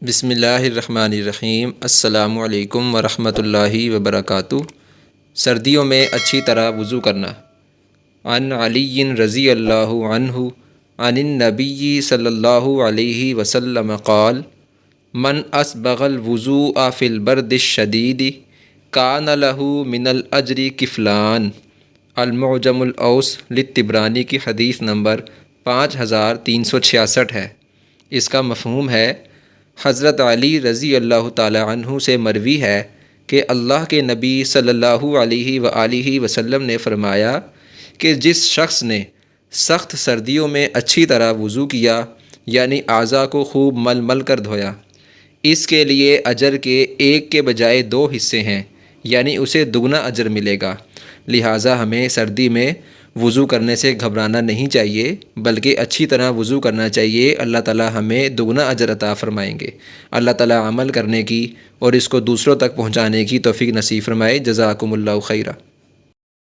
بسم اللہ الرحمن الرحیم۔ السلام علیکم ورحمۃ اللہ وبرکاتہ۔ سردیوں میں اچھی طرح وضو کرنا۔ عن علی رضی اللہ عنہ عن النبی صلی اللہ علیہ وسلم قال من اسبغ الوضوء فی البرد الشدید کان لہ من الاجر کفلان۔ المعجم الاوس للطبرانی کی حدیث نمبر 5366 ہے۔ اس کا مفہوم ہے، حضرت علی رضی اللہ تعالی عنہ سے مروی ہے کہ اللہ کے نبی صلی اللہ علیہ وآلہ وسلم نے فرمایا کہ جس شخص نے سخت سردیوں میں اچھی طرح وضو کیا، یعنی اعضاء کو خوب مل مل کر دھویا، اس کے لیے اجر کے ایک کے بجائے 2 حصے ہیں، یعنی اسے دگنا اجر ملے گا۔ لہٰذا ہمیں سردی میں وضو کرنے سے گھبرانا نہیں چاہیے، بلکہ اچھی طرح وضو کرنا چاہیے۔ اللہ تعالی ہمیں دگنا اجر عطا فرمائیں گے۔ اللہ تعالی عمل کرنے کی اور اس کو دوسروں تک پہنچانے کی توفیق نصیب فرمائے۔ جزاکم اللہ خیرہ۔